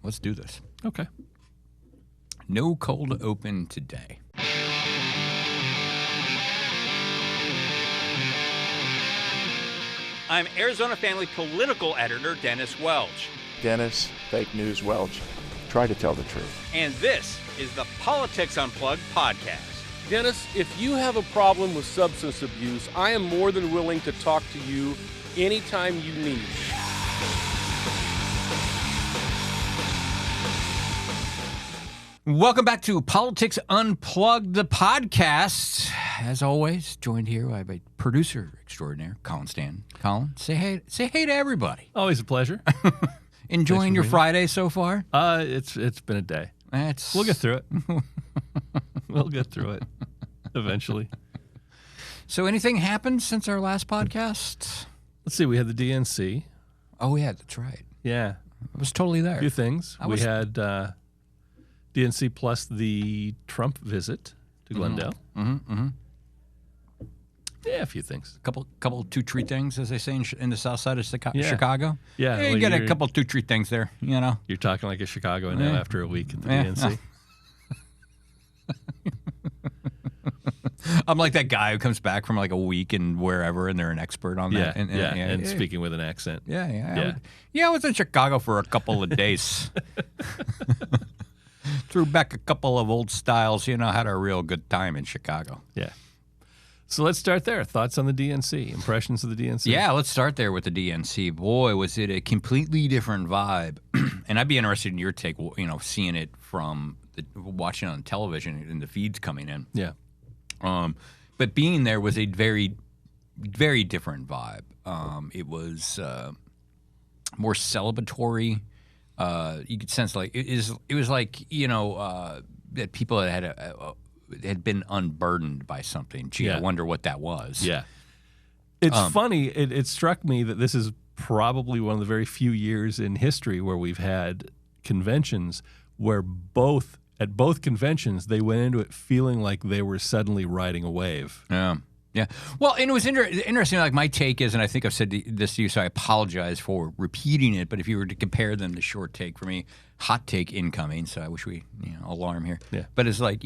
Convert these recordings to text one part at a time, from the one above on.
Let's do this. Okay. No cold open today. I'm Arizona Family political editor Dennis Welch. Dennis, fake news Welch. Try to tell the truth. And this is the Politics Unplugged podcast. Dennis, if you have a problem with substance abuse, I am more than willing to talk to you anytime you need. Welcome back to Politics Unplugged, the podcast. As always, joined here by my producer extraordinaire, Colin Stan. Colin, say hey to everybody. Always a pleasure. Enjoying your Friday so far? It's been a day. We'll get through it. We'll get through it eventually. So anything happened since our last podcast? Let's see. We had the DNC. Oh, yeah, that's right. Yeah. I was totally there. A few things. We had DNC plus the Trump visit to Glendale. Yeah, a few things. Couple two treat things, as they say in the south side of Chicago. Yeah, you get a couple two treat things there, you know. You're talking like a Chicago now after a week at the DNC. I'm like that guy who comes back from like a week and wherever, and they're an expert on that. And speaking with an accent. I was in Chicago for a couple of days. Threw back a couple of old styles, had a real good time in Chicago. Yeah. So let's start there. Thoughts on the DNC, impressions of the DNC? Yeah, let's start there with the DNC. Boy, was it a completely different vibe. And I'd be interested in your take, seeing it from watching it on television and the feeds coming in. Yeah. But being there was a very, very different vibe. It was more celebratory. You could sense like it was like that people had been unburdened by something. Gee, I wonder what that was. Yeah, it's funny. It struck me that this is probably one of the very few years in history where we've had conventions where at both conventions they went into it feeling like they were suddenly riding a wave. Yeah. Well, and it was interesting. Like my take is, and I think I've said this to you, so I apologize for repeating it. But if you were to compare them, the short take for me, hot take incoming. So I wish we, alarm here. Yeah. But it's like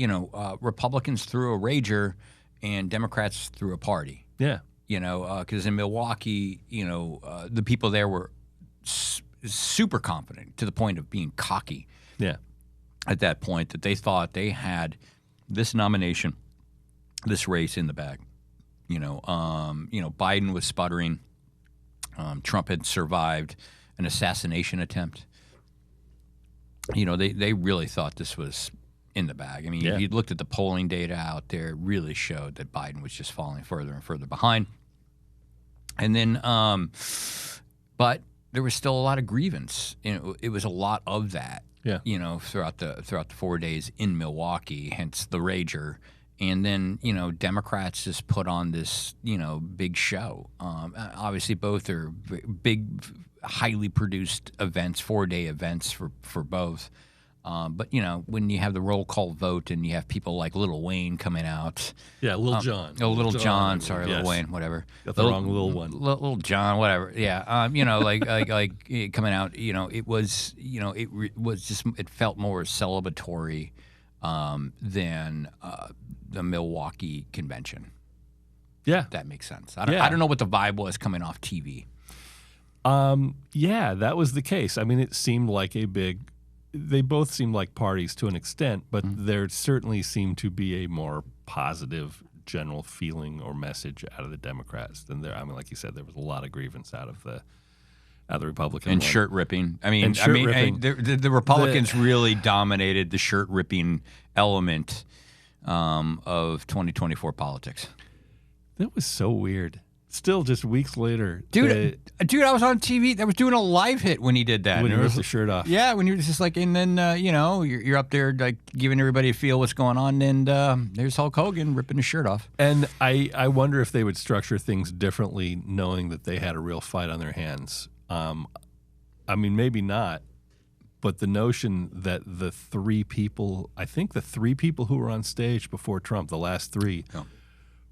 Republicans threw a rager, and Democrats threw a party. Yeah. Because in Milwaukee, the people there were super confident to the point of being cocky. Yeah. At that point, that they thought they had this nomination, this race in the bag. Biden was sputtering. Trump had survived an assassination attempt. They really thought this was in the bag. I mean, if you looked at the polling data out there, it really showed that Biden was just falling further and further behind. And then, but there was still a lot of grievance. It was a lot of that. Yeah. Throughout the 4 days in Milwaukee, hence the rager. And then, Democrats just put on this, big show. Obviously, both are big, highly produced events, 4-day events for both. But, when you have the roll call vote and you have people like Lil Wayne coming out. Yeah, Lil John. Lil John. Sorry, yes. Lil Wayne, whatever. Got the wrong Lil one. Lil John, whatever. Yeah. Like coming out, it was, it felt more celebratory than the Milwaukee convention. Yeah. If that makes sense. I don't know what the vibe was coming off TV. Yeah, that was the case. I mean, it seemed like they both seemed like parties to an extent, but there certainly seemed to be a more positive general feeling or message out of the Democrats than there. I mean, like you said, there was a lot of grievance out of the Republican and one. Shirt ripping. The Republicans really dominated the shirt ripping element of 2024 politics. That was so weird. Still, just weeks later, dude, I was on TV. I was doing a live hit when he did that. When he ripped the shirt off. Yeah, when he was just like, and then you're up there like giving everybody a feel what's going on, and there's Hulk Hogan ripping his shirt off. And I wonder if they would structure things differently, knowing that they had a real fight on their hands. I mean, maybe not, but the notion that the three people who were on stage before Trump, the last three,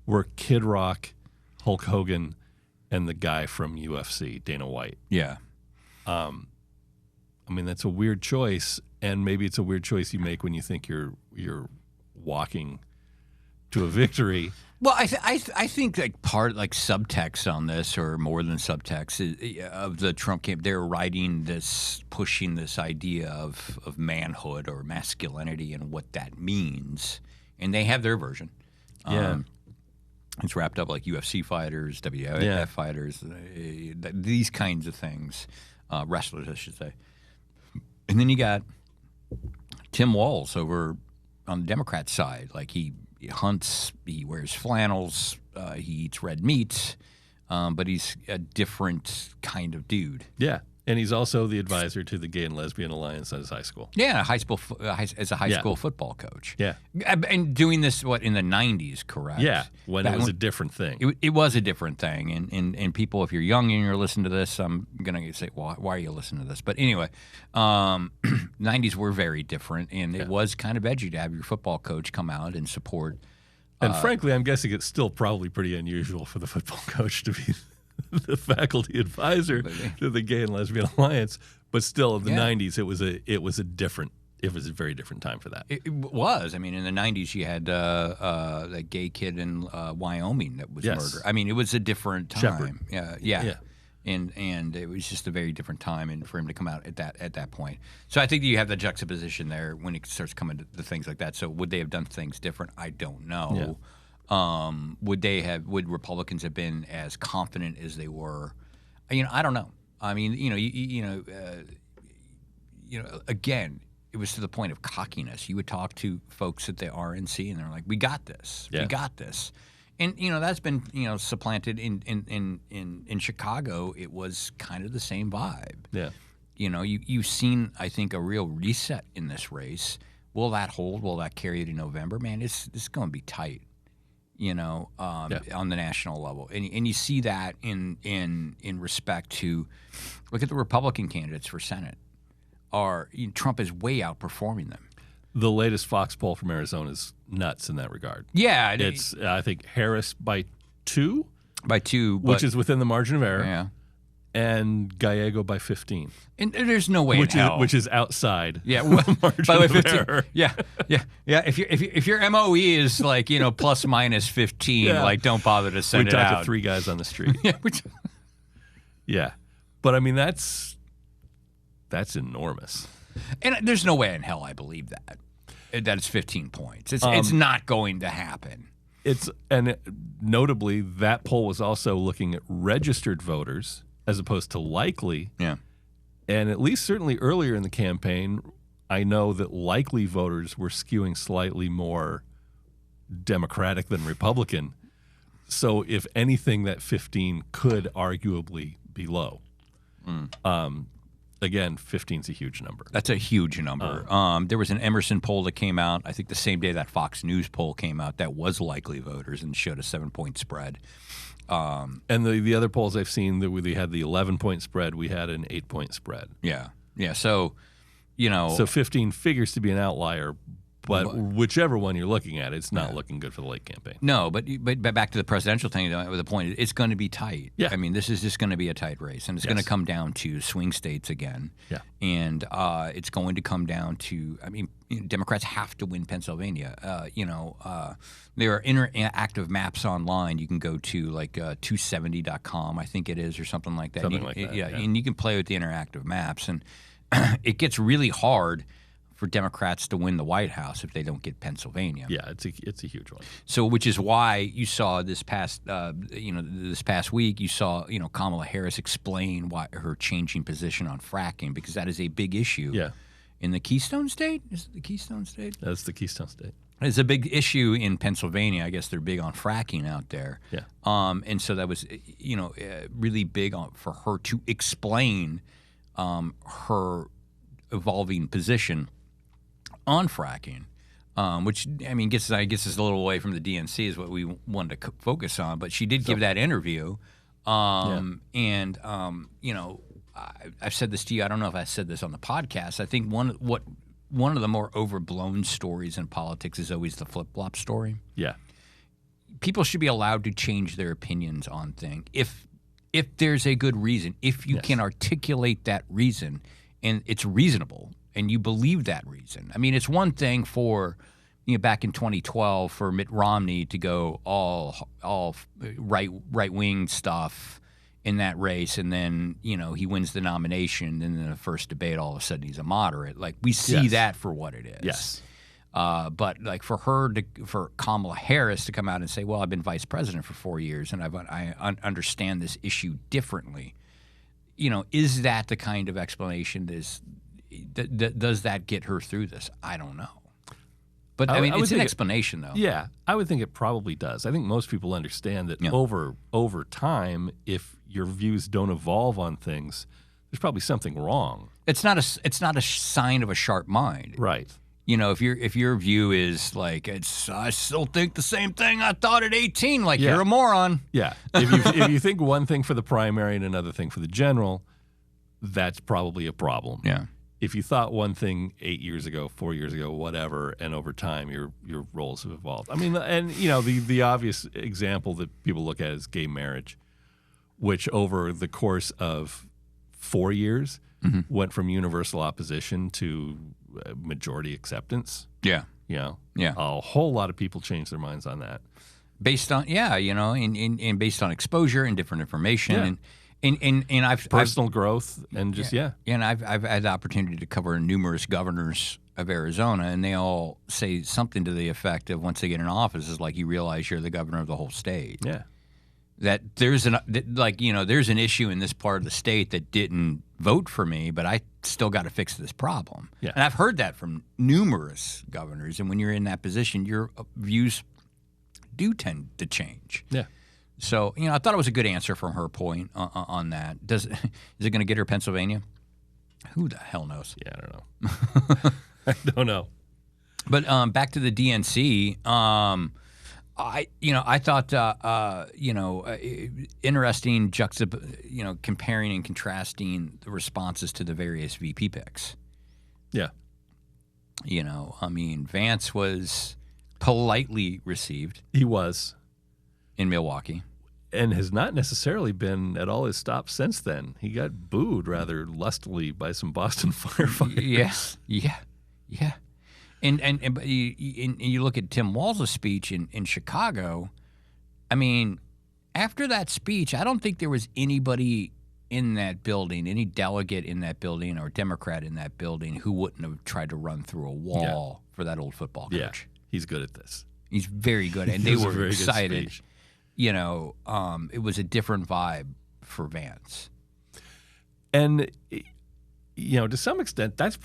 were Kid Rock, Hulk Hogan, and the guy from UFC, Dana White. Yeah. I mean, that's a weird choice, and maybe it's a weird choice you make when you think you're walking to a victory. Well, I think like part like subtext on this, or more than subtext, of the Trump camp, they're writing this, pushing this idea of manhood or masculinity and what that means, and they have their version. Yeah. It's wrapped up like UFC fighters, WWF fighters, these kinds of things, wrestlers, I should say. And then you got Tim Walz over on the Democrat side. Like he hunts, he wears flannels, he eats red meat, but he's a different kind of dude. Yeah. And he's also the advisor to the Gay and Lesbian Alliance at his high school. Yeah, as a high school football coach. Yeah. And doing this, in the 90s, correct? Yeah, when it was a different thing. It was a different thing. And people, if you're young and you're listening to this, I'm going to say, well, why are you listening to this? But anyway, 90s were very different, and it was kind of edgy to have your football coach come out and support. And frankly, I'm guessing it's still probably pretty unusual for the football coach to be the faculty advisor to the Gay and Lesbian Alliance, but still in the 90s it was a very different time for that. It was. I mean, in the 90s you had that gay kid in Wyoming that was murdered. I mean, it was a different time. Shepherd. Yeah. And it was just a very different time, and for him to come out at that point. So I think you have the juxtaposition there when it starts coming to things like that. So would they have done things different? I don't know. Yeah. Would Republicans have been as confident as they were? I don't know. I mean, again, it was to the point of cockiness. You would talk to folks at the RNC, and they're like, "We got this. Yeah. We got this." And that's been supplanted in Chicago. It was kind of the same vibe. Yeah. You've seen, I think, a real reset in this race. Will that hold? Will that carry to November? Man, it's going to be tight. On the national level, and you see that in respect to, look at the Republican candidates for Senate. Trump is way outperforming them. The latest Fox poll from Arizona is nuts in that regard. Yeah, it's I think Harris by 2, which is within the margin of error. Yeah. And Gallego by 15. And there's no way in hell. Which is outside. Yeah. Margin by the way, 15. Error. Yeah. If your MOE is like plus minus 15, like don't bother to send it out. We talked to 3 guys on the street. Yeah. But I mean that's enormous. And there's no way in hell I believe that it's 15 points. It's not going to happen. And notably that poll was also looking at registered voters as opposed to likely. Yeah. And at least certainly earlier in the campaign, I know that likely voters were skewing slightly more Democratic than Republican. So if anything, that 15 could arguably be low. Again, 15's a huge number. That's a huge number. There was an Emerson poll that came out, I think the same day that Fox News poll came out, that was likely voters and showed a 7-point spread. And the other polls I've seen, that we had the 11-point spread, we had an 8-point spread. Yeah. So, So 15 figures to be an outlier, but whichever one you're looking at, it's not looking good for the late campaign. No, but back to the presidential thing, the point, it's going to be tight. Yeah. I mean, this is just going to be a tight race, and it's going to come down to swing states again. Yeah. And it's going to come down to, Democrats have to win Pennsylvania. There are interactive maps online. You can go to like 270.com, I think it is, or something like that. Yeah, and you can play with the interactive maps, and it gets really hard for Democrats to win the White House if they don't get Pennsylvania. Yeah, it's a huge one. So, which is why you saw this past week, you saw Kamala Harris explain why her changing position on fracking, because that is a big issue. Yeah. In the Keystone State, is it the Keystone State? That's the Keystone State. It's a big issue in Pennsylvania. I guess they're big on fracking out there. Yeah. And so that was really big for her to explain her evolving position on fracking, which gets us a little away from the DNC is what we wanted to focus on. But she did give that interview, and I've said this to you. I don't know if I said this on the podcast. I think one of the more overblown stories in politics is always the flip-flop story. Yeah, people should be allowed to change their opinions on things if there's a good reason, if you can articulate that reason and it's reasonable, and you believe that reason. I mean, it's one thing for, back in 2012 for Mitt Romney to go all right wing stuff in that race, and then he wins the nomination, and in the first debate, all of a sudden he's a moderate. Like, we see that for what it is. Yes. But like for Kamala Harris to come out and say, "Well, I've been vice president for 4 years, and I understand this issue differently," is that the kind of explanation? Does that get her through this? I don't know. But I mean, it's an explanation, though. Yeah, I would think it probably does. I think most people understand that over time, if your views don't evolve on things, there's probably something wrong. It's not a sign of a sharp mind, right? If your view is like, I still think the same thing I thought at 18, like you're a moron. Yeah. If you think one thing for the primary and another thing for the general, that's probably a problem. Yeah. If you thought one thing 8 years ago, 4 years ago, whatever, and over time your roles have evolved. I mean, and the obvious example that people look at is gay marriage, which over the course of 4 years went from universal opposition to majority acceptance. Yeah. A whole lot of people changed their minds on that. Based on, and based on exposure and different information. And I've personal growth and just and I've had the opportunity to cover numerous governors of Arizona, and they all say something to the effect of, once they get in office, is like, you realize you're the governor of the whole state. Yeah. That there's an issue in this part of the state that didn't vote for me, but I still got to fix this problem. Yeah. And I've heard that from numerous governors, and when you're in that position, your views do tend to change. Yeah. So, I thought it was a good answer from her point on that. Is it going to get her Pennsylvania? Who the hell knows? Yeah, I don't know. I don't know. But back to the DNC, I thought interesting comparing and contrasting the responses to the various VP picks. Yeah. Vance was politely received. He was. In Milwaukee. And has not necessarily been at all his stops since then. He got booed rather lustily by some Boston firefighters. Yes. Yeah. And you look at Tim Walz's speech in Chicago. I mean, after that speech, I don't think there was anybody in that building, any delegate in that building or Democrat in that building, who wouldn't have tried to run through a wall for that old football coach. Yeah, he's good at this. He's very good, and they were excited. It was a different vibe for Vance. And, to some extent, that's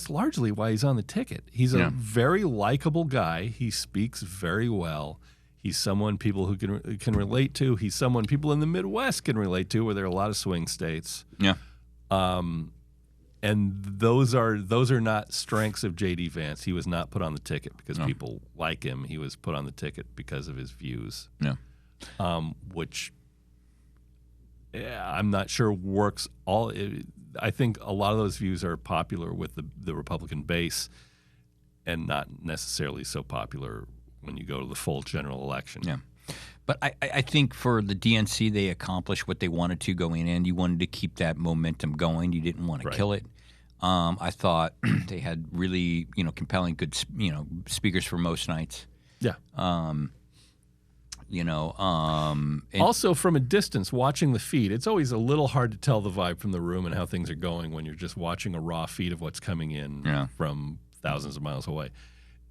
largely why he's on the ticket. He's a very likable guy. He speaks very well. He's someone people who can relate to. He's someone people in the Midwest can relate to, where there are a lot of swing states. Yeah. And those are not strengths of J.D. Vance. He was not put on the ticket because people like him. He was put on the ticket because of his views. Yeah. Which I'm not sure works all. I think a lot of those views are popular with the Republican base, and not necessarily so popular when you go to the full general election. Yeah. But I think for the DNC, they accomplished what they wanted to going in. You wanted to keep that momentum going. You didn't want to kill it. I thought they had really, compelling, good, speakers for most nights. Yeah. And also, from a distance, watching the feed, it's always a little hard to tell the vibe from the room and how things are going when you're just watching a raw feed of what's coming in from thousands of miles away.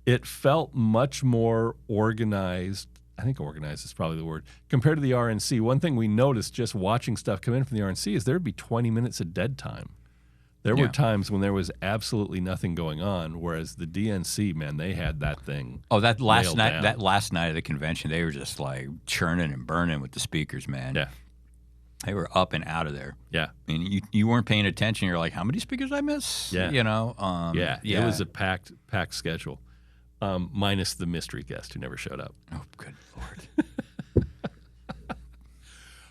It felt much more organized. I think organized is probably the word. Compared to the RNC, one thing we noticed just watching stuff come in from the RNC is there'd be 20 minutes of dead time. There were times when there was absolutely nothing going on, whereas the DNC, man, they had that thing. Oh, that last night, down. Of the convention, they were just like churning and burning with the speakers, man. Yeah, they were up and out of there. Yeah, I mean, you weren't paying attention. You're like, how many speakers did I miss? Yeah, It was a packed schedule, minus the mystery guest who never showed up. Oh, good Lord.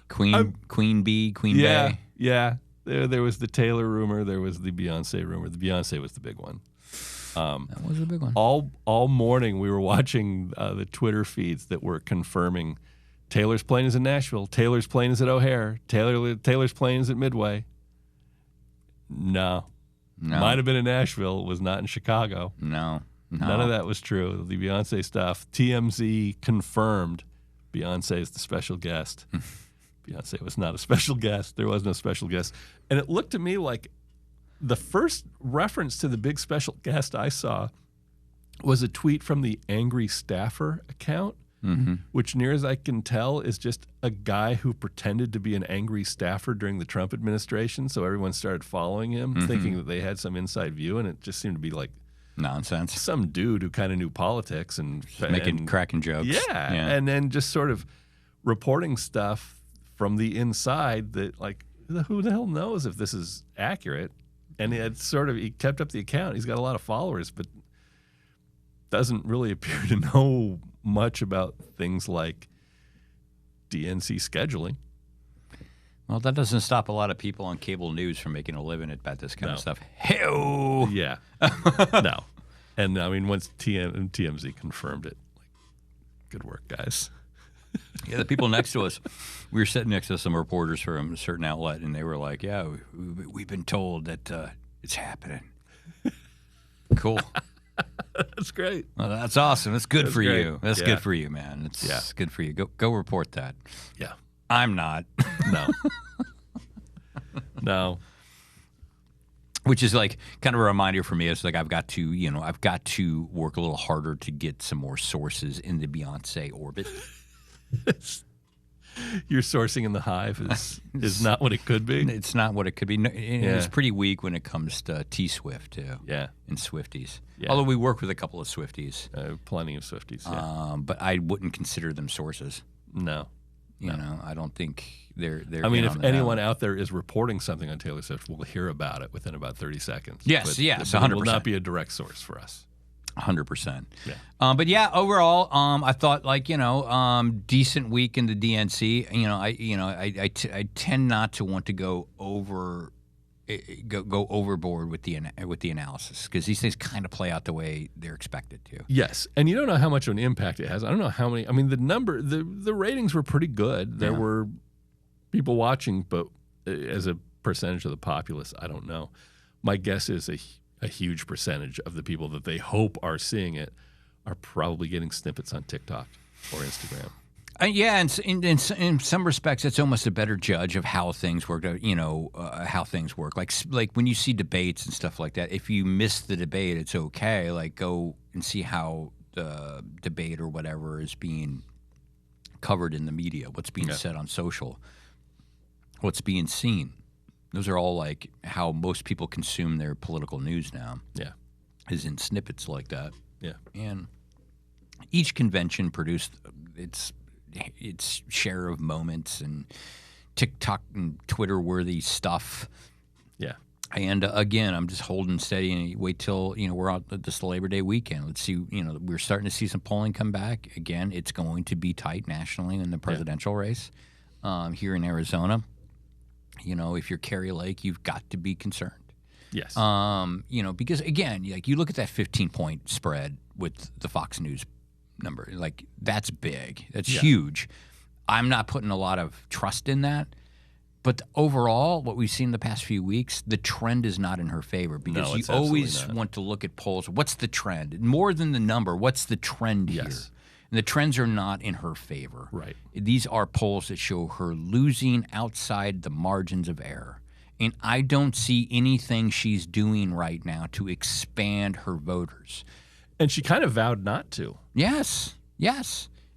Queen Bee, Queen Bay. Yeah. There was the Taylor rumor. There was the Beyonce rumor. The Beyonce was the big one. That was a big one. All morning we were watching the Twitter feeds that were confirming Taylor's plane is in Nashville. Taylor's plane is at O'Hare. Taylor's plane is at Midway. No, No. Might have been in Nashville. It was not in Chicago. No. None of that was true. The Beyonce stuff, TMZ confirmed Beyonce is the special guest. Beyonce was not a special guest. There was no special guest. And it looked to me like the first reference to the big special guest I saw was a tweet from the Angry Staffer account, which, near as I can tell, is just a guy who pretended to be an angry staffer during the Trump administration. So everyone started following him, thinking that they had some inside view, and it just seemed to be like nonsense. Some dude who kind of knew politics and cracking jokes. Yeah, and then just sort of reporting stuff from the inside that, like, who the hell knows if this is accurate? And he kept up the account. He's got a lot of followers, but doesn't really appear to know much about things like DNC scheduling. Well, that doesn't stop a lot of people on cable news from making a living at this kind of stuff. Hey-oh! Yeah. No. And, I mean, once TMZ confirmed it, like, good work, guys. Yeah, the people next to us, we were sitting next to some reporters from a certain outlet, and they were like, yeah, we've been told that it's happening. Cool. That's great. Well, that's awesome. That's good for great. you. That's good for you, man. It's good for you. Go report that. Yeah. I'm not. No. No. Which is like kind of a reminder for me. It's like I've got to work a little harder to get some more sources in the Beyonce orbit. Your sourcing in the Hive is not what it could be. It's not what it could be. It's pretty weak when it comes to T-Swift, too. Yeah. And Swifties. Yeah. Although we work with a couple of Swifties. Plenty of Swifties, yeah. But I wouldn't consider them sources. No. You know, I don't think they're I mean, if anyone out there is reporting something on Taylor Swift, we'll hear about it within about 30 seconds. Yes, but 100%. It will not be a direct source for us. 100%. Yeah. But yeah, overall, I thought decent week in the DNC. I tend not to want to go overboard with the analysis because these things kind of play out the way they're expected to. Yes, and you don't know how much of an impact it has. I don't know how many. I mean, the ratings were pretty good. There were people watching, but as a percentage of the populace, I don't know. My guess is a huge percentage of the people that they hope are seeing it are probably getting snippets on TikTok or Instagram. Yeah, and in some respects, it's almost a better judge of how things work. How things work. Like when you see debates and stuff like that. If you miss the debate, it's okay. Like go and see how the debate or whatever is being covered in the media. What's being said on social. What's being seen. Those are all like how most people consume their political news now. Yeah, is in snippets like that. Yeah, and each convention produced its share of moments and TikTok and Twitter worthy stuff. Yeah, and again, I'm just holding steady and wait till we're on this Labor Day weekend. Let's see. We're starting to see some polling come back. Again, it's going to be tight nationally in the presidential race here in Arizona. If you're Carrie Lake, you've got to be concerned. Yes. Because again, like you look at that 15-point spread with the Fox News number, like that's big. That's huge. I'm not putting a lot of trust in that. But overall, what we've seen the past few weeks, the trend is not in her favor because you always want to look at polls. What's the trend? More than the number, what's the trend here? And the trends are not in her favor. Right. These are polls that show her losing outside the margins of error. And I don't see anything she's doing right now to expand her voters. And she kind of vowed not to. Yes. I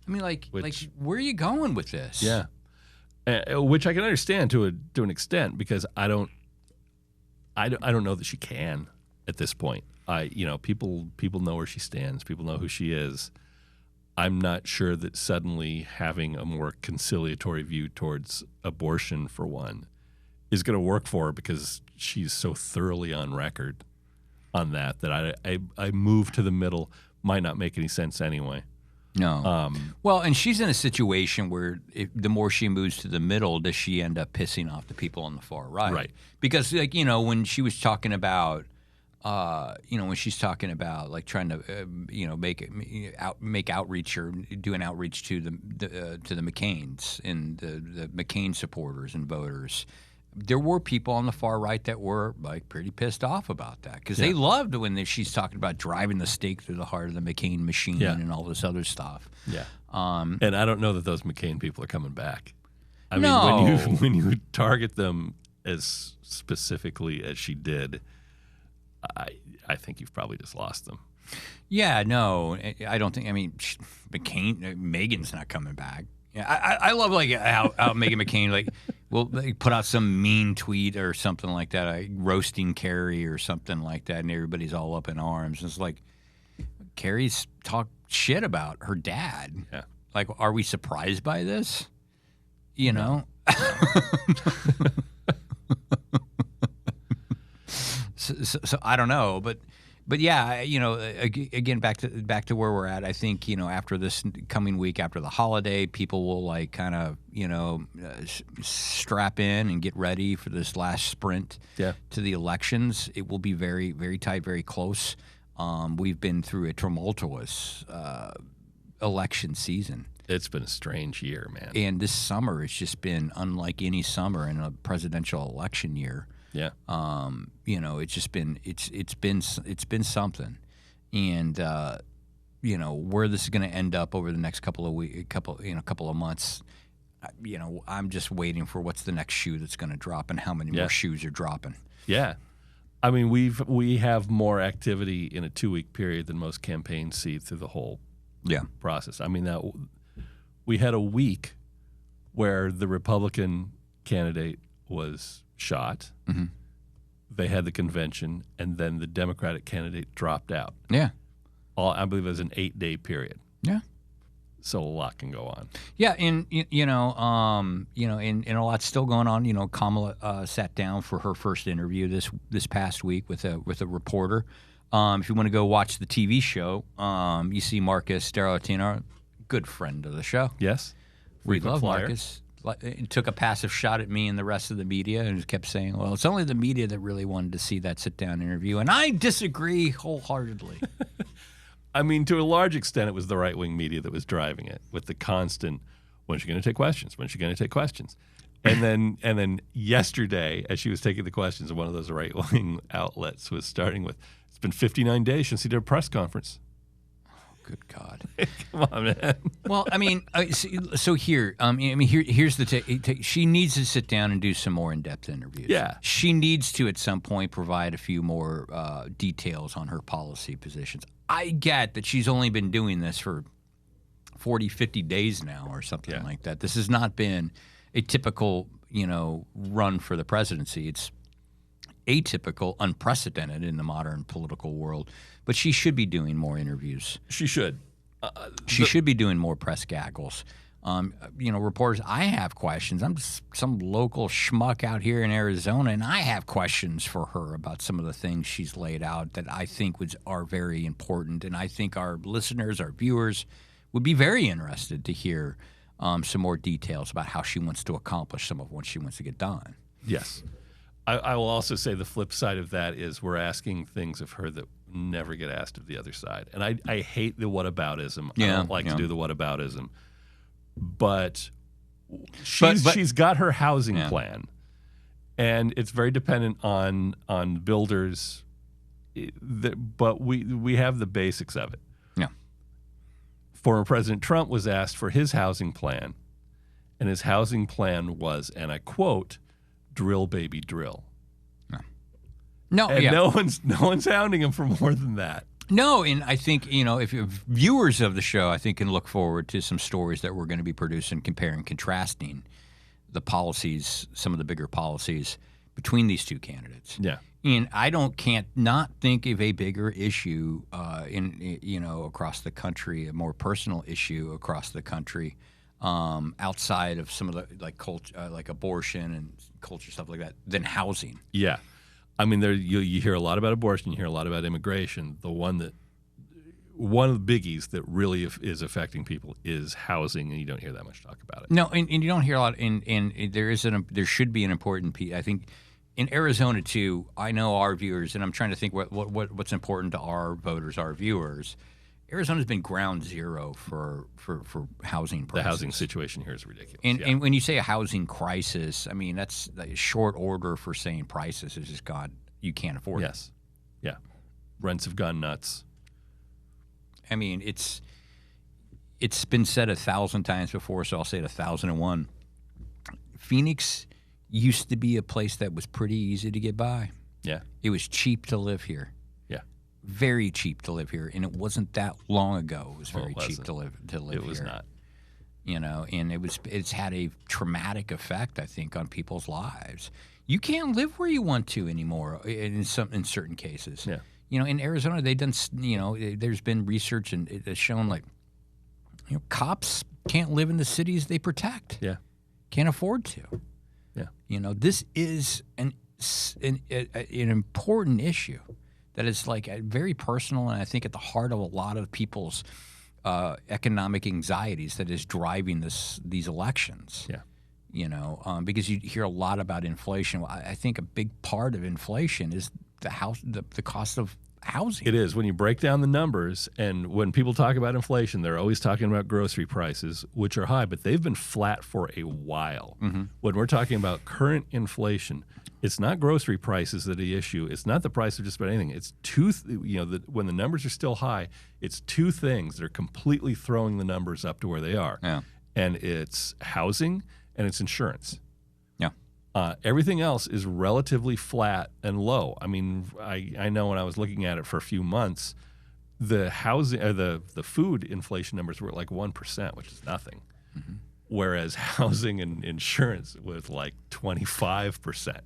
mean, where are you going with this? Yeah. Which I can understand to an extent because I don't know that she can at this point. People know where she stands. People know who she is. I'm not sure that suddenly having a more conciliatory view towards abortion, for one, is going to work for her because she's so thoroughly on record on that I move to the middle might not make any sense anyway. No. Well, and she's in a situation where the more she moves to the middle, does she end up pissing off the people on the far right? Right. Because, when she was talking about when she's talking about like trying to make outreach or do an outreach to the McCains and the McCain supporters and voters, there were people on the far right that were like pretty pissed off about that because they loved when she's talking about driving the stake through the heart of the McCain machine and all this other stuff. Yeah. And I don't know that those McCain people are coming back. I No. mean, when you target them as specifically as she did, I think you've probably just lost them. Yeah, no, I don't think. I mean, Megan's not coming back. Yeah, I love like how Meghan McCain will put out some mean tweet or something like that, like roasting Carrie or something like that, and everybody's all up in arms. It's like Carrie's talked shit about her dad. Yeah, like, are we surprised by this? You know. So I don't know, but yeah, again, back to where we're at. I think after this coming week, after the holiday, people will like kind of strap in and get ready for this last sprint to the elections. It will be very, very tight, very close. We've been through a tumultuous election season. It's been a strange year, man. And this summer has just been unlike any summer in a presidential election year. Yeah. It's just been it's been something, and where this is going to end up over the next couple of months. I'm just waiting for what's the next shoe that's going to drop and how many more shoes are dropping. Yeah. I mean, we have more activity in a 2-week period than most campaigns see through the whole process. I mean, we had a week where the Republican candidate was shot. Mm-hmm. They had the convention, and then the Democratic candidate dropped out. Yeah. I believe it was an 8-day period. Yeah. So a lot can go on. Yeah, and and a lot's still going on. Kamala sat down for her first interview this past week with a reporter. If you want to go watch the TV show, you see Marcus Darroutino, good friend of the show. Yes, we love Marcus. He took a passive shot at me and the rest of the media and just kept saying, well, it's only the media that really wanted to see that sit-down interview. And I disagree wholeheartedly. I mean, to a large extent, it was the right-wing media that was driving it with the constant, when's she going to take questions? When's she going to take questions? And then yesterday, as she was taking the questions, one of those right-wing outlets was starting with, it's been 59 days since he did a press conference. Good God! Come on, man. Well, I mean, so here, here's the she needs to sit down and do some more in-depth interviews. Yeah, she needs to at some point provide a few more details on her policy positions. I get that she's only been doing this for 40, 50 days now or something like that. This has not been a typical, run for the presidency. It's atypical, unprecedented in the modern political world. But she should be doing more interviews. She should. She should be doing more press gaggles. Reporters, I have questions. I'm just some local schmuck out here in Arizona, and I have questions for her about some of the things she's laid out that I think are very important. And I think our listeners, our viewers, would be very interested to hear some more details about how she wants to accomplish some of what she wants to get done. Yes. I will also say the flip side of that is we're asking things of her that never get asked of the other side. And I hate the whataboutism. I don't like to do the whataboutism. But she's got her housing plan. And it's very dependent on builders. But we have the basics of it. Yeah. Former President Trump was asked for his housing plan. And his housing plan was, and I quote, drill, baby, drill. No, no one's hounding him for more than that. No, and I think if viewers of the show, I think can look forward to some stories that we're going to be producing, comparing, contrasting the policies, some of the bigger policies between these two candidates. Yeah, and I can't not think of a bigger issue across the country, a more personal issue across the country. Outside of some of the culture, like abortion and culture stuff like that, than housing. Yeah, I mean, you hear a lot about abortion, you hear a lot about immigration. One of the biggies that really is affecting people is housing, and you don't hear that much talk about it. No, and you don't hear a lot. And there should be an important piece. I think in Arizona too. I know our viewers, and I'm trying to think what's important to our voters, our viewers. Arizona's been ground zero for housing prices. The housing situation here is ridiculous. And when you say a housing crisis, I mean, that's a short order for saying prices has just gone, you can't afford it. Yes. Yeah. Rents have gone nuts. I mean, it's been said 1,000 times before, so I'll say it 1,001. Phoenix used to be a place that was pretty easy to get by. Yeah. It was cheap to live here. Yeah. Very cheap to live here, and it wasn't that long ago. It was very cheap to live here. It was not. You know, and it's had a traumatic effect, I think, on people's lives. You can't live where you want to anymore in certain cases. Yeah. You know, in Arizona, they've done. You know, there's been research and it has shown like, you know, cops can't live in the cities they protect. Yeah. Can't afford to. Yeah. You know, this is an important issue that is like very personal, and I think at the heart of a lot of people's economic anxieties that is driving these elections. Yeah. You know, because you hear a lot about inflation. Well, I think a big part of inflation is the cost of housing. It is. When you break down the numbers, and when people talk about inflation, they're always talking about grocery prices, which are high, but they've been flat for a while. Mm-hmm. When we're talking about current inflation, it's not grocery prices that are the issue. It's not the price of just about anything. It's when the numbers are still high, it's two things that are completely throwing the numbers up to where they are. Yeah. And it's housing and it's insurance. Yeah. Everything else is relatively flat and low. I mean, I know when I was looking at it for a few months, the housing or the food inflation numbers were at like 1%, which is nothing. Mm-hmm. Whereas housing and insurance was like 25%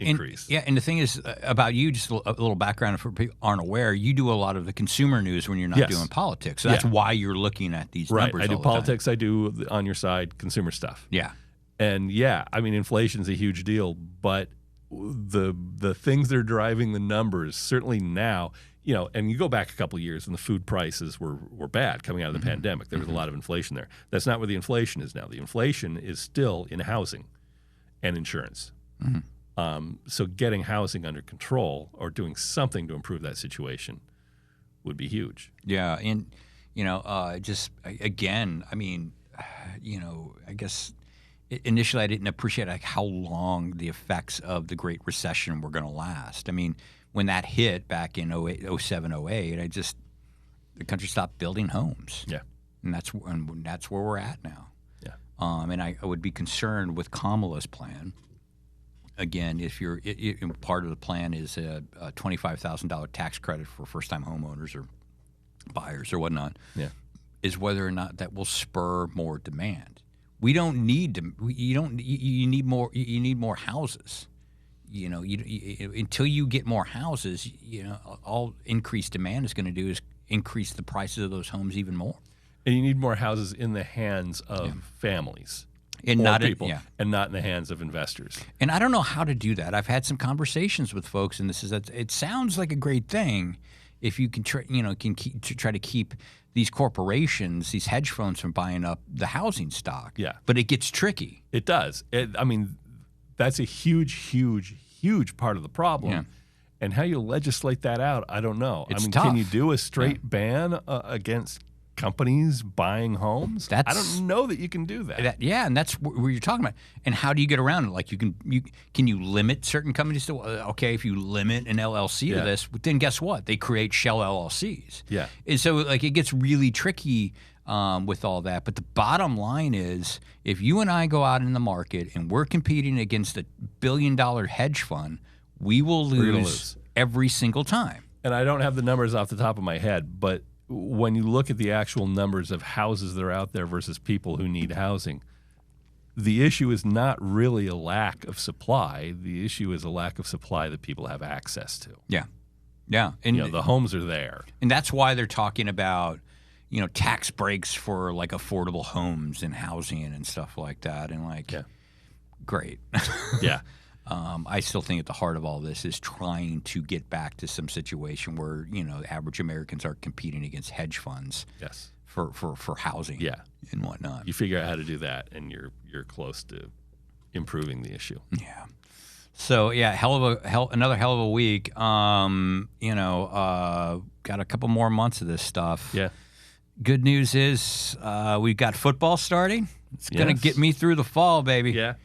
increase. And the thing is about you, just a little background for people who aren't aware, you do a lot of the consumer news when you're not doing politics. So that's why you're looking at these numbers. I do politics. I do on your side consumer stuff. Yeah. And I mean, inflation's a huge deal, but the things that are driving the numbers, certainly now, you know, and you go back a couple of years and the food prices were bad coming out of the pandemic. There was a lot of inflation there. That's not where the inflation is now. The inflation is still in housing and insurance. Mm-hmm. So getting housing under control or doing something to improve that situation would be huge. Yeah. And, you know, just again, I mean, you know, I guess initially I didn't appreciate like how long the effects of the Great Recession were going to last. I mean, when that hit back in 07, 08, the country stopped building homes. Yeah. And that's where we're at now. Yeah. And I would be concerned with Kamala's plan. Again, if part of the plan is a $25,000 tax credit for first-time homeowners or buyers or whatnot, is whether or not that will spur more demand. We don't need to. You need more. You need more houses. You know, until you get more houses, you know, all increased demand is going to do is increase the prices of those homes even more. And you need more houses in the hands of families and not people, and not in the hands of investors. And I don't know how to do that. I've had some conversations with folks, and it sounds like a great thing if you can try to keep these corporations, these hedge funds from buying up the housing stock. Yeah. But it gets tricky. It does. I mean, that's a huge part of the problem. Yeah. And how you legislate that out, I don't know. It's tough. Can you do a straight ban against companies buying homes? I don't know that you can do that. And that's where you're talking about. And how do you get around it? Like can you limit certain companies to if you limit an LLC to this, then guess what? They create shell LLCs. Yeah. And so like it gets really tricky with all that. But the bottom line is, if you and I go out in the market and we're competing against a billion-dollar hedge fund, we will lose every single time. And I don't have the numbers off the top of my head, but when you look at the actual numbers of houses that are out there versus people who need housing, the issue is not really a lack of supply. The issue is a lack of supply that people have access to. Yeah. Yeah. And you know, the homes are there. And that's why they're talking about, you know, tax breaks for like affordable homes and housing and stuff like that. And like, great. Yeah. I still think at the heart of all this is trying to get back to some situation where, you know, average Americans are competing against hedge funds for housing and whatnot. You figure out how to do that, and you're close to improving the issue. Yeah. So, another hell of a week. You know, got a couple more months of this stuff. Yeah. Good news is we've got football starting. It's gonna get me through the fall, baby. Yeah.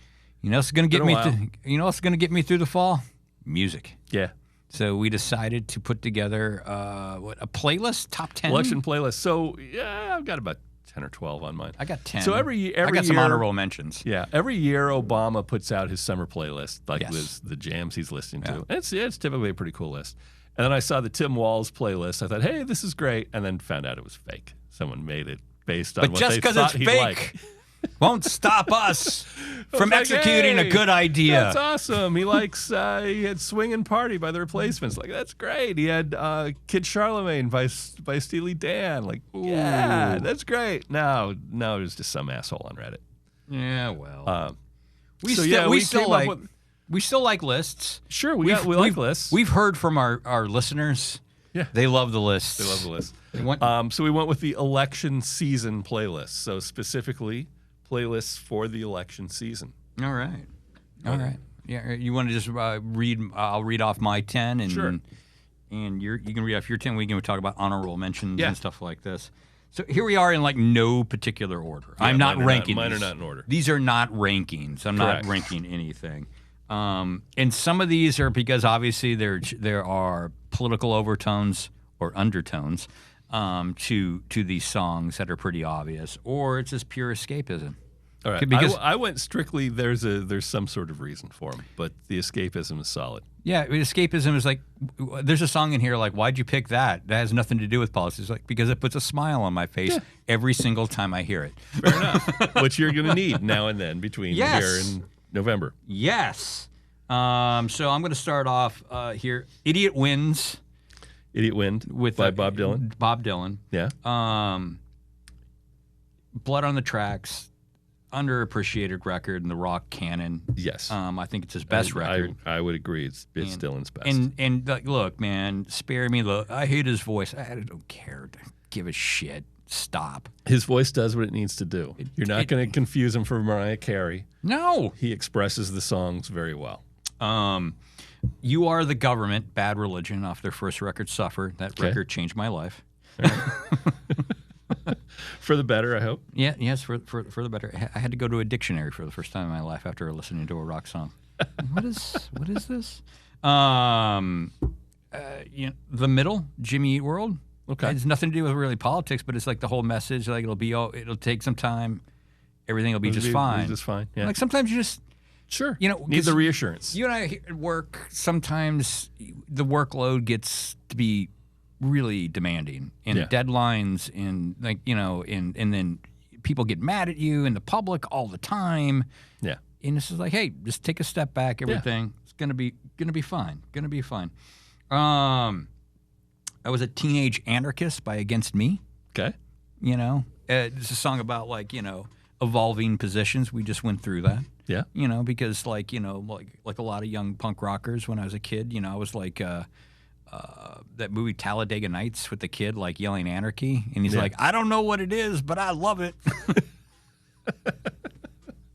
You know what's gonna get me? You know what's gonna get me through the fall? Music. Yeah. So we decided to put together a playlist, top 10 election playlist. So yeah, I've got about 10 or 12 on mine. I got 10. So every I got year, some honorable mentions. Yeah, every year Obama puts out his summer playlist, like Yes. with the jams he's listening Yeah. to. It's typically a pretty cool list. And then I saw the Tim Walz playlist. I thought, hey, this is great, and then found out it was fake. Someone made it based on But what just they because thought it's he'd fake like. won't stop us from like, executing hey, a good idea. That's awesome. He likes he had "Swingin' Party" by the Replacements. Like, that's great. He had "Kid Charlemagne" by Steely Dan. Like, yeah, that's great. No, it's just some asshole on Reddit. Yeah, well, we so, still yeah, we we still came up like with- we still like lists. Sure, we like lists. We've heard from our listeners. Yeah. They love the lists. They love the list. They want- So we went with the election season playlist. So specifically, playlists for the election season. All right. All right. Yeah. You want to just read? I'll read off my 10, and Sure. and you can read off your 10. We can talk about honorable mentions Yeah. and stuff like this. So here we are in like no particular order. I'm not ranking. Mine are these. not in order. These are not rankings. I'm Correct. not ranking anything. And some of these are because obviously there are political overtones or undertones to these songs that are pretty obvious, or it's just pure escapism. All right. Because I went strictly. There's some sort of reason for them, but the escapism is solid. yeah, escapism is like there's a song in here like why'd you pick that? That has nothing to do with politics. Like because it puts a smile on my face every single time I hear it. Fair enough. Which you're going to need now and then between Yes. here and November. Yes. So I'm going to start off here. Idiot Wins. Idiot Wind With by Bob Dylan. Bob Dylan. Yeah. Blood on the Tracks, underappreciated record in the rock canon. Yes. I think it's his best record. I would agree. It's Dylan's best. And like, look, man, spare me. Look, I hate his voice. I don't care. Give a shit. Stop. His voice does what it needs to do. You're not going to confuse him for Mariah Carey. No. He expresses the songs very well. You Are the Government, Bad Religion, off their first record, Suffer. That record changed my life. For the better, I hope. Yeah, yes, for the better. I had to go to a dictionary for the first time in my life after listening to a rock song. What is this? The Middle, Jimmy Eat World. Okay. It has nothing to do with really politics, but it's like the whole message. Like it'll take some time. Everything will be just fine. Just fine. Yeah. Like sometimes you just sure. You know, need 'cause the reassurance. You and I at work, sometimes the workload gets to be really demanding and deadlines and like, you know, and then people get mad at you and the public all the time. Yeah. And this is like, hey, just take a step back, everything. It's gonna be fine. Gonna be fine. I was a Teenage Anarchist by Against Me. Okay. You know, it's a song about like, you know, evolving positions. We just went through that. Yeah. You know, because like, you know, like a lot of young punk rockers when I was a kid, you know, I was like that movie Talladega Nights with the kid like yelling anarchy. And he's like, I don't know what it is, but I love it.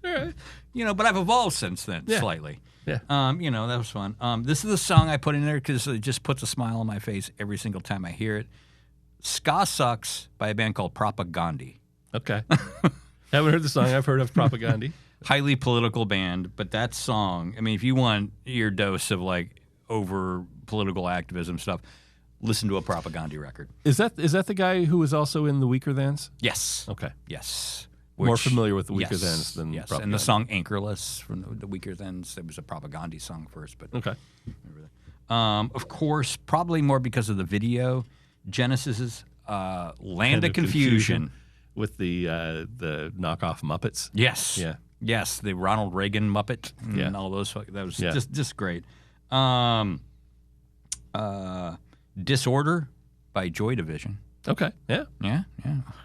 All right. You know, but I've evolved since then slightly. Yeah. You know, that was fun. This is the song I put in there because it just puts a smile on my face every single time I hear it. Ska Sucks by a band called Propaganda. Okay. Haven't heard the song. I've heard of Propaganda. Highly political band, but that song, I mean, if you want your dose of like over political activism stuff, listen to a Propaganda record. Is that the guy who was also in the Weaker Thans? Yes. Okay. Yes. More familiar with the Weaker Thans than Propaganda. And the song Anchorless from the Weaker Thans, it was a Propaganda song first, but Okay. of course, probably more because of the video, Genesis's Land of Confusion. With the knockoff Muppets. Yes. Yeah. Yes, the Ronald Reagan Muppet and all those. That was just great. Disorder by Joy Division. Okay. Yeah. Yeah.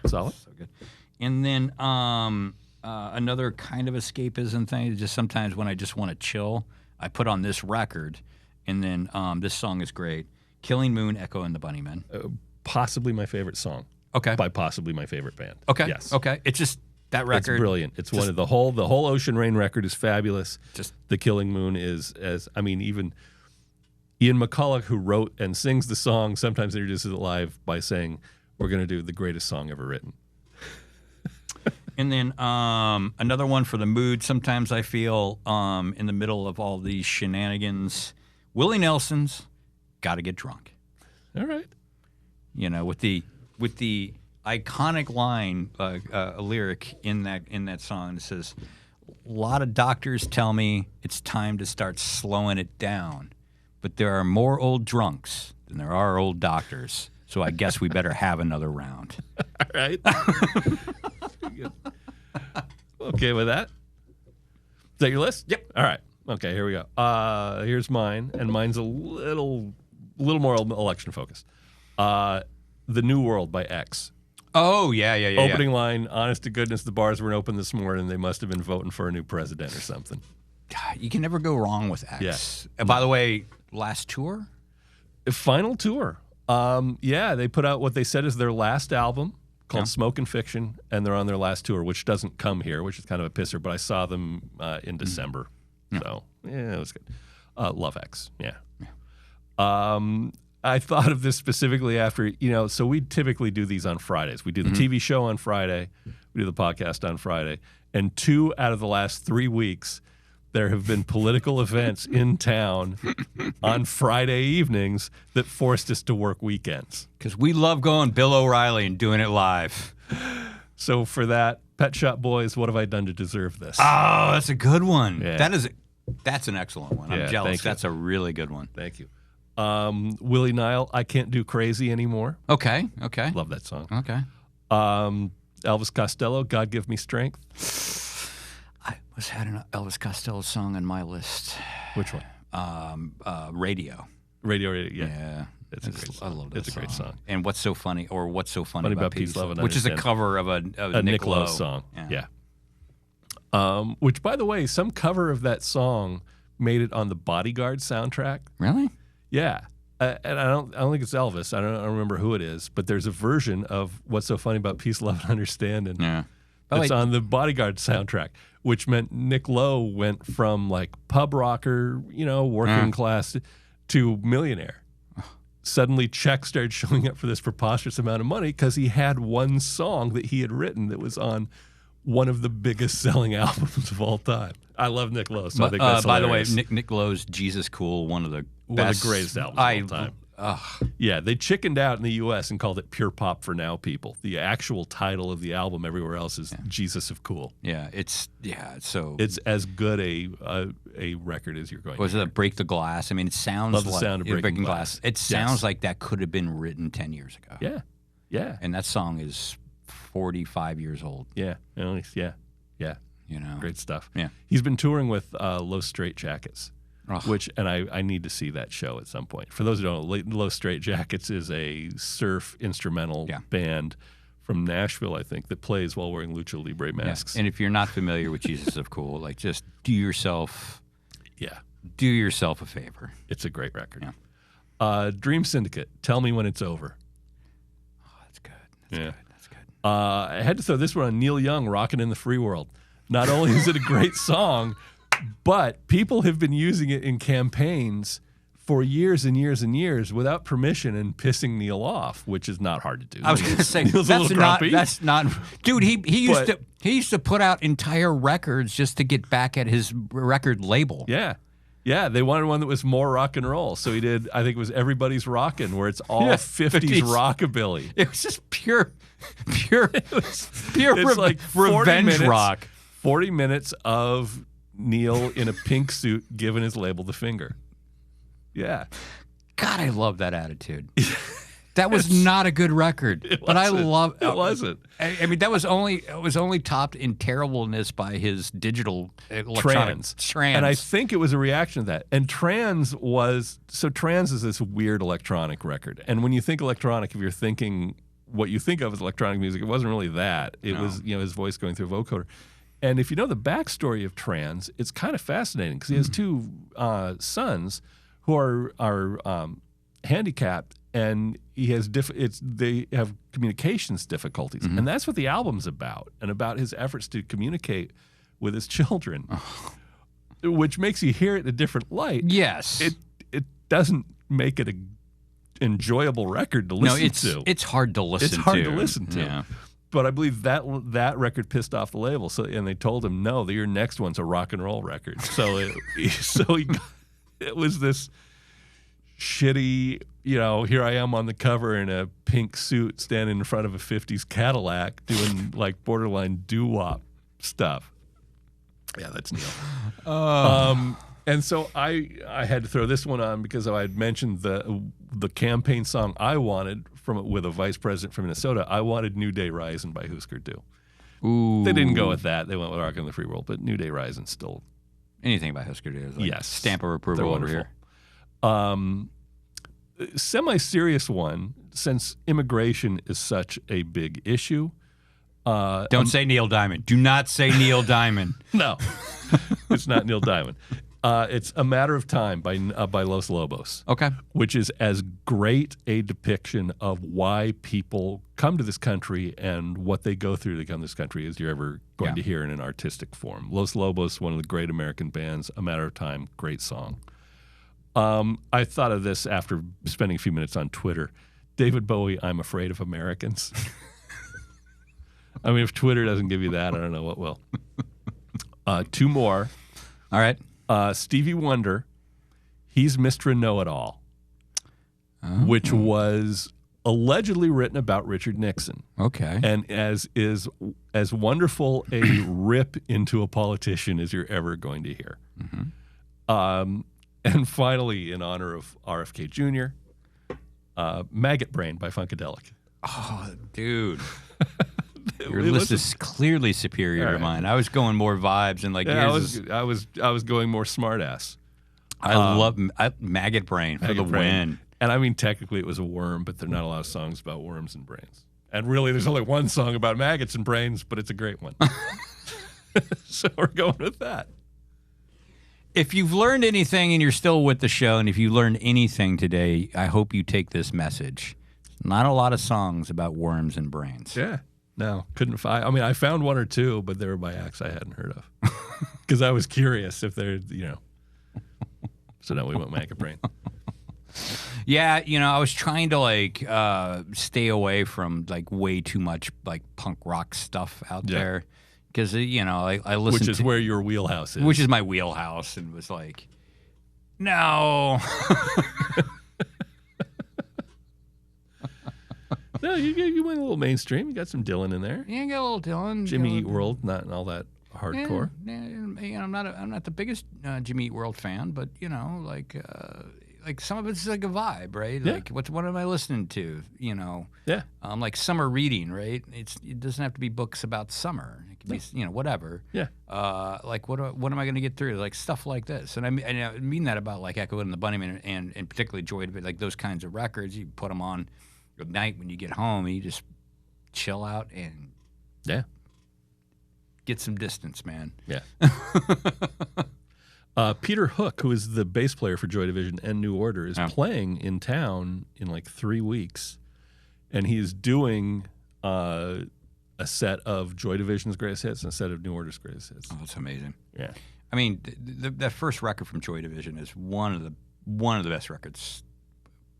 Solid. So good. And then another kind of escapism thing is just sometimes when I just want to chill, I put on this record, and then this song is great. Killing Moon, Echo and the Bunnymen. Possibly my favorite song. Okay. By possibly my favorite band. Okay. Yes. Okay. It's just that record. It's brilliant. It's one of the whole Ocean Rain record is fabulous. Just The Killing Moon is even Ian McCulloch, who wrote and sings the song, sometimes introduces it live by saying, we're going to do the greatest song ever written. And then another one for the mood. Sometimes I feel in the middle of all these shenanigans, Willie Nelson's "Gotta Get Drunk." All right. You know, with the iconic line, a lyric in that song that says, "A lot of doctors tell me it's time to start slowing it down, but there are more old drunks than there are old doctors. So I guess we better have another round." All right. Good. Okay with that? Is that your list? Yep. All right. Okay, here we go. Here's mine, and mine's a little more election focused. "The New World" by X. Oh, yeah. Opening line, "Honest to goodness, the bars weren't open this morning. They must have been voting for a new president or something." God, you can never go wrong with X. Yeah. And by the way, last tour? Final tour. Yeah, they put out what they said is their last album called Smoke and Fiction, and they're on their last tour, which doesn't come here, which is kind of a pisser, but I saw them in December. So, yeah, it was good. Love X, yeah. I thought of this specifically after, so we typically do these on Fridays. We do the TV show on Friday, we do the podcast on Friday, and 2 out of the last 3 weeks, there have been political events in town on Friday evenings that forced us to work weekends. Because we love going Bill O'Reilly and doing it live. So for that, Pet Shop Boys, "What Have I Done to Deserve This?" Oh, that's a good one. Yeah. That's an excellent one. Yeah, I'm jealous. thank you. That's a really good one. Thank you. Willie Nile, "I Can't Do Crazy Anymore." Okay. Love that song. Okay. Elvis Costello, "God Give Me Strength." I had an Elvis Costello song on my list. Which one? Radio. Radio, yeah. Yeah. It's a great song. I love that It's a great song. And What's So Funny about Peace, Love, and which is a Understand. cover of a Nick Lowe song. Yeah. Which, by the way, some cover of that song made it on the Bodyguard soundtrack. Really? Yeah. And I don't think it's Elvis. I don't remember who it is, but there's a version of What's So Funny About Peace, Love, and Understanding. Yeah. That's on the Bodyguard soundtrack, which meant Nick Lowe went from like pub rocker, working class to millionaire. Suddenly checks started showing up for this preposterous amount of money because he had one song that he had written that was on one of the biggest selling albums of all time. I love Nick Lowe, so I think that's by the way, hilarious. Nick Lowe's Jesus Cool, one of the greatest albums of all time. Yeah, they chickened out in the U.S. and called it Pure Pop for Now People. The actual title of the album everywhere else is Jesus of Cool. Yeah, it's as good a record as you're going. Was to it Break the Glass? I mean, it sounds Love the like sound of Breaking Glass. It sounds like that could have been written 10 years ago. Yeah. And that song is 45 years old. Yeah, at least, yeah. Great stuff. Yeah. He's been touring with Los Straitjackets. Ugh. Which, and I need to see that show at some point. For those who don't know, Los Straitjackets is a surf instrumental band from Nashville, I think, that plays while wearing lucha libre masks. Yeah. And if you're not familiar with Jesus of Cool, like just do yourself a favor. It's a great record. Yeah. Dream Syndicate, "Tell Me When It's Over." Oh, that's good. That's good. I had to throw this one on Neil Young, "Rockin' in the Free World." Not only is it a great song, but people have been using it in campaigns for years and years and years without permission and pissing Neil off, which is not hard to do. I was going to say Neil's that's not. Dude, he used to put out entire records just to get back at his record label. Yeah. Yeah, they wanted one that was more rock and roll. So he did, I think it was Everybody's Rockin', where it's all 50s rockabilly. It was just pure it's like revenge rock. 40 minutes of Neil in a pink suit giving his label the finger. Yeah. God, I love that attitude. That was not a good record, but I love it. Wasn't. I mean, it was only topped in terribleness by his digital electronic trance. And I think it was a reaction to that. And trans is this weird electronic record. And when you think electronic, if you're thinking what you think of as electronic music, it wasn't really that. It was his voice going through a vocoder. And if you know the backstory of Trans, it's kind of fascinating because he has two sons who are handicapped, and he has they have communications difficulties, and that's what the album's about, and about his efforts to communicate with his children, which makes you hear it in a different light. Yes, it doesn't make it a enjoyable record to listen to. It's hard to listen to. It's hard to listen to. Yeah. But I believe that record pissed off the label. So and they told him, no, your next one's a rock and roll record. So it was this shitty, here I am on the cover in a pink suit standing in front of a 50s Cadillac doing like borderline doo-wop stuff. Yeah, that's Neil. And so I had to throw this one on because I had mentioned the campaign song I wanted with a vice president from Minnesota. I wanted New Day Rising by Husker Du. Ooh. They didn't go with that. They went with Rockin' the Free World, but New Day Rising still. Anything by Husker Du is like yes, stamp of approval over here. Semi-serious one, since immigration is such a big issue. Don't say Neil Diamond. Do not say Neil Diamond. No, it's not Neil Diamond. It's A Matter of Time by Los Lobos. Okay. Which is as great a depiction of why people come to this country and what they go through to come to this country as you're ever going to hear in an artistic form. Los Lobos, one of the great American bands. A Matter of Time, great song. I thought of this after spending a few minutes on Twitter. David Bowie, I'm Afraid of Americans. I mean, if Twitter doesn't give you that, I don't know what will. Two more. All right. Stevie Wonder, He's Mr. Know-It-All, which was allegedly written about Richard Nixon. Okay. And as wonderful a rip into a politician as you're ever going to hear. Mm-hmm. And finally, in honor of RFK Jr., Maggot Brain by Funkadelic. Oh, dude. Your list is clearly superior to mine. I was going more vibes and like yours. I was going more smartass. I love Maggot Brain for the win. And I mean, technically it was a worm, but there are not a lot of songs about worms and brains. And really, there's only one song about maggots and brains, but it's a great one. So we're going with that. If you've learned anything and you're still with the show, and if you learned anything today, I hope you take this message. Not a lot of songs about worms and brains. Yeah. No, couldn't find. I mean, I found one or two, but they were by acts I hadn't heard of because I was curious if they're, So now we went Maggot Brain. Yeah, I was trying to stay away from like way too much like punk rock stuff out there because I listened. Which is where your wheelhouse is. Which is my wheelhouse, and was like, no. No, you went a little mainstream. You got some Dylan in there. Yeah, you got a little Dylan. Jimmy Eat World, not all that hardcore. Yeah, I'm not the biggest Jimmy Eat World fan, but like some of it's like a vibe, right? Yeah. Like what am I listening to? Yeah. Like summer reading, right? It doesn't have to be books about summer. It can be whatever. Yeah. Like what am I going to get through? Like stuff like this, and I mean that about like Echo and the Bunnymen and particularly Joy Division, like those kinds of records. You put them on at night when you get home, and you just chill out and get some distance, man. Yeah. Peter Hook, who is the bass player for Joy Division and New Order, is playing in town in like 3 weeks, and he's doing a set of Joy Division's greatest hits and a set of New Order's greatest hits. Oh, that's amazing. Yeah. I mean, that first record from Joy Division is one of the best records.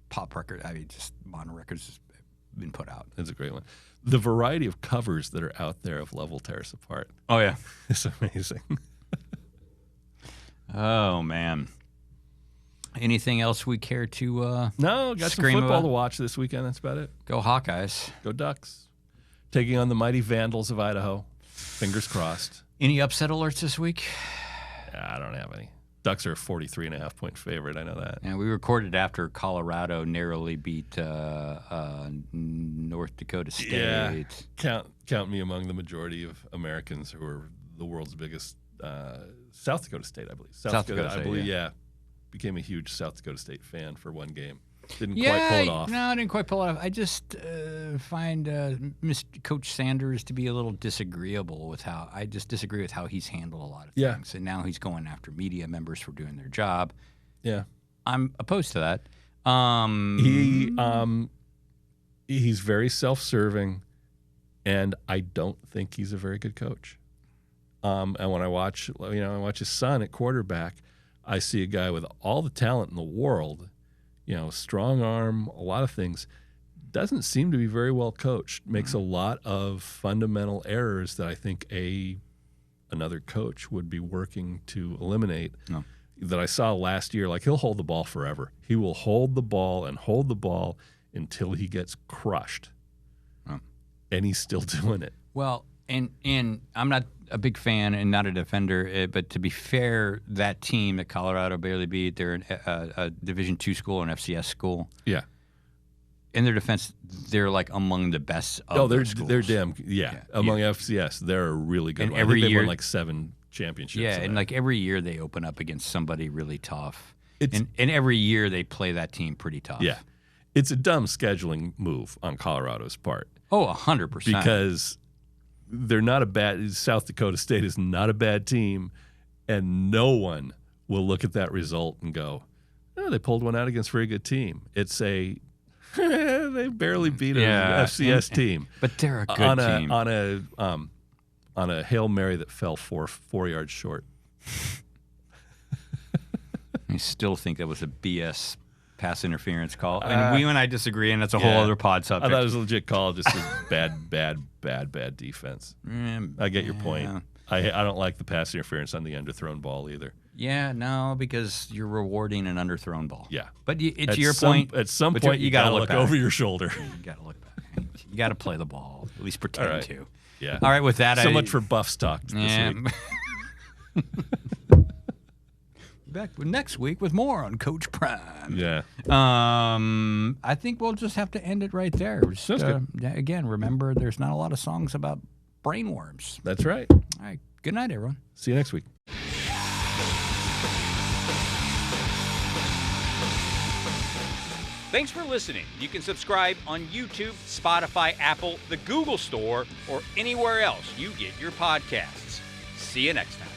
Pop record, just modern records has been put out. It's a great one. The variety of covers that are out there of Love Will Tear Us Apart. Oh, yeah. It's amazing. Oh, man. Anything else we care to No, got some football to watch this weekend. That's about it. Go Hawkeyes. Go Ducks. Taking on the mighty Vandals of Idaho. Fingers crossed. Any upset alerts this week? I don't have any. Ducks are a 43.5-point favorite. I know that. And we recorded after Colorado narrowly beat North Dakota State. Yeah, count me among the majority of Americans who are the world's biggest South Dakota State, I believe. South Dakota State, I believe, yeah. Became a huge South Dakota State fan for one game. Didn't quite pull it off. No, I didn't quite pull it off. I just find Coach Sanders to be a little disagreeable with how I just disagree with how he's handled a lot of things. And now he's going after media members for doing their job. Yeah, I'm opposed to that. He's very self-serving, and I don't think he's a very good coach. And when I watch his son at quarterback, I see a guy with all the talent in the world strong arm, a lot of things. Doesn't seem to be very well coached. Makes a lot of fundamental errors that I think another coach would be working to eliminate. No. That I saw last year. Like, he'll hold the ball forever. He will hold the ball until he gets crushed. Oh. And he's still doing it. Well, and I'm not a big fan and not a defender, but to be fair, that team that Colorado barely beat, they're a Division II school, an FCS school. Yeah. In their defense, they're like among the best of their schools. They're damn among FCS. They're a really good and one. Every I think year, they won like 7 championships. Yeah, and like every year they open up against somebody really tough. It's, and every year they play that team pretty tough. Yeah. It's a dumb scheduling move on Colorado's part. Oh, 100%. Because they're not a bad – South Dakota State is not a bad team, and no one will look at that result and go, oh, they pulled one out against a very good team. It's a – they barely beat an FCS team. But they're a good team. On a Hail Mary that fell 4 yards short. I still think that was a BS pass interference call. And you and I disagree, and that's a whole other pod subject. I thought it was a legit call, just a bad defense. I get your point. I don't like the pass interference on the underthrown ball either. Yeah, no, because you're rewarding an underthrown ball. Yeah. But it's your point. At some point, you got to look over your shoulder. You got to look back. You got to play the ball, at least pretend to. Yeah. All right, with that, so much for Buffs talk this week. Back next week with more on Coach Prime. Yeah. I think we'll just have to end it right there. Sounds good. Again, remember, there's not a lot of songs about brainworms. That's right. All right. Good night, everyone. See you next week. Thanks for listening. You can subscribe on YouTube, Spotify, Apple, the Google Store, or anywhere else you get your podcasts. See you next time.